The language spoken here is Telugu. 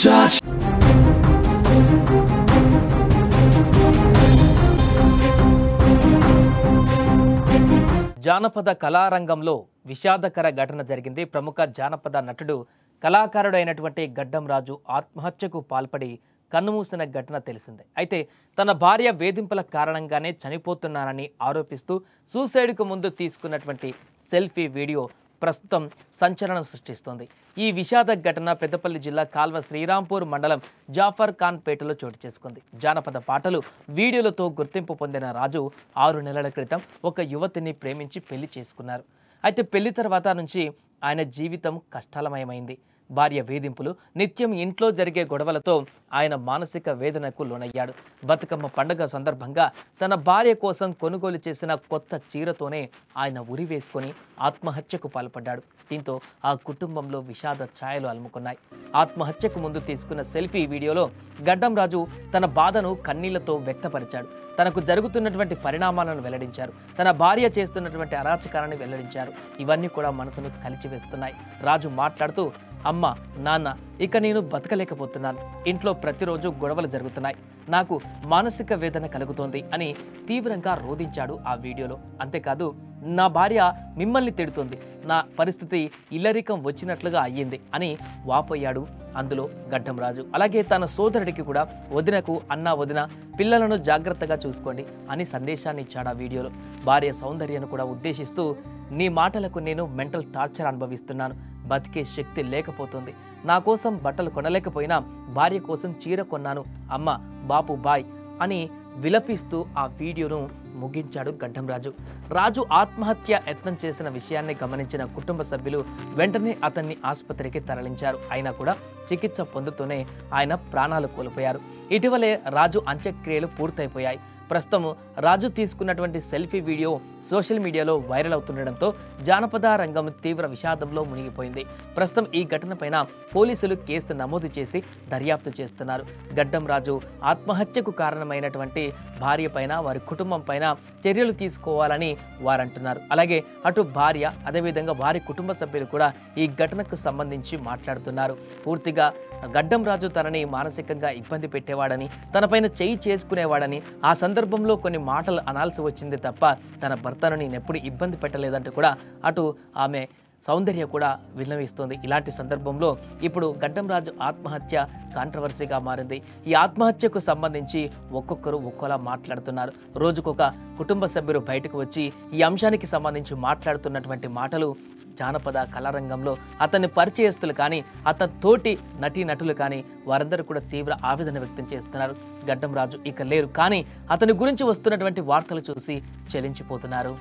touch. జానపద కళారంగంలో విషాదకర ఘటన జరిగింది. ప్రముఖ జానపద నటుడు కళాకారుడు అయినటువంటి గడ్డం రాజు ఆత్మహత్యకు పాల్పడి కన్నుమూసిన ఘటన తెలిసిందే. అయితే తన భార్య వేధింపుల కారణంగానే చనిపోతున్నానని ఆరోపిస్తూ సూసైడ్కు ముందు తీసుకున్నటువంటి సెల్ఫీ వీడియో ప్రస్తుతం సంచలనం సృష్టిస్తోంది. ఈ విషాద ఘటన పెద్దపల్లి జిల్లా కాల్వ శ్రీరాంపూర్ మండలం జాఫర్ ఖాన్ పేటలో చోటు చేసుకుంది. జానపద పాటలు వీడియోలతో గుర్తింపు పొందిన రాజు 6 నెలల క్రితం ఒక యువతిని ప్రేమించి పెళ్లి చేసుకున్నారు. అయితే పెళ్లి తర్వాత నుంచి ఆయన జీవితం కష్టాలమయమైంది. భార్య వేధింపులు, నిత్యం ఇంట్లో జరిగే గొడవలతో ఆయన మానసిక వేదనకు లోనయ్యాడు. బతుకమ్మ పండుగ సందర్భంగా తన భార్య కోసం కొనుగోలు చేసిన కొత్త చీరతోనే ఆయన ఉరివేసుకొని ఆత్మహత్యకు పాల్పడ్డాడు. దీంతో ఆ కుటుంబంలో విషాద ఛాయలు అలుముకున్నాయి. ఆత్మహత్యకు ముందు తీసుకున్న సెల్ఫీ వీడియోలో గడ్డం రాజు తన బాధను కన్నీళ్లతో వ్యక్తపరిచాడు. తనకు జరుగుతున్నటువంటి పరిణామాలను వెల్లడించారు. తన భార్య చేస్తున్నటువంటి అరాచకాలను వెల్లడించారు. ఇవన్నీ కూడా మనసును కలిచివేస్తున్నాయి. రాజు మాట్లాడుతూ, అమ్మ, నాన్న, ఇక నేను బతకలేకపోతున్నాను. ఇంట్లో ప్రతిరోజు గొడవలు జరుగుతున్నాయి. నాకు మానసిక వేదన కలుగుతోంది అని తీవ్రంగా రోధించాడు ఆ వీడియోలో. అంతేకాదు, నా భార్య మిమ్మల్ని తిడుతుంది, నా పరిస్థితి ఇల్లరికం వచ్చినట్లుగా అయ్యింది అని వాపోయాడు అందులో గడ్డం రాజు. అలాగే తన సోదరుడికి కూడా, వదినకు, అన్నా వదిన, పిల్లలను జాగ్రత్తగా చూసుకోండి అని సందేశాన్ని ఇచ్చాడు ఆ వీడియోలో. భార్య సౌందర్యను కూడా ఉద్దేశిస్తూ, నీ మాటలకు నేను మెంటల్ టార్చర్ అనుభవిస్తున్నాను. బతికే శక్తి లేకపోతుంది. నా కోసం బట్టలు కొనలేకపోయినా భార్య కోసం చీర కొన్నాను. అమ్మ, బాపు, బాయ్ అని విలపిస్తూ ఆ వీడియోను ముగించాడు గడ్డం రాజు. రాజు ఆత్మహత్య యత్నం చేసిన విషయాన్ని గమనించిన కుటుంబ సభ్యులు వెంటనే అతన్ని ఆసుపత్రికి తరలించారు. అయినా కూడా చికిత్స పొందుతూనే ఆయన ప్రాణాలు కోల్పోయారు. ఇటీవలే రాజు అంత్యక్రియలు పూర్తయిపోయాయి. ప్రస్తుతం రాజు తీసుకున్నటువంటి సెల్ఫీ వీడియో సోషల్ మీడియాలో వైరల్ అవుతుండడంతో జానపద రంగం తీవ్ర విషాదంలో మునిగిపోయింది. ప్రస్తుతం ఈ ఘటనపైన పోలీసులు కేసు నమోదు చేసి దర్యాప్తు చేస్తున్నారు. గడ్డం రాజు ఆత్మహత్యకు కారణమైనటువంటి భార్య పైన, వారి కుటుంబం పైన చర్యలు తీసుకోవాలని వారంటున్నారు. అలాగే అటు భార్య, అదేవిధంగా వారి కుటుంబ సభ్యులు కూడా ఈ ఘటనకు సంబంధించి మాట్లాడుతున్నారు. పూర్తిగా గడ్డం రాజు తనని మానసికంగా ఇబ్బంది పెట్టేవాడని, తనపైన చేయి చేసుకునేవాడని, ఆ సందర్భంలో కొన్ని మాటలు అనాల్సి వచ్చింది తప్ప తన భర్తను నేను ఎప్పుడు ఇబ్బంది పెట్టలేదంటూ కూడా అటు ఆమె సౌందర్య కూడా విన్నవిస్తోంది. ఇలాంటి సందర్భంలో ఇప్పుడు గడ్డం రాజు ఆత్మహత్య కాంట్రవర్సీగా మారింది. ఈ ఆత్మహత్యకు సంబంధించి ఒక్కొక్కరు ఒక్కోలా మాట్లాడుతున్నారు. రోజుకొక కుటుంబ సభ్యులు బయటకు వచ్చి ఈ అంశానికి సంబంధించి మాట్లాడుతున్నటువంటి మాటలు జానపద కళారంగంలో అతని పరిచయస్తులు కానీ, అతని తోటి నటీనటులు కానీ వారందరూ కూడా తీవ్ర ఆవేదన వ్యక్తం చేస్తున్నారు. గడ్డం రాజు ఇక లేరు, కానీ అతని గురించి వస్తున్నటువంటి వార్తలు చూసి చెలించిపోతున్నారు.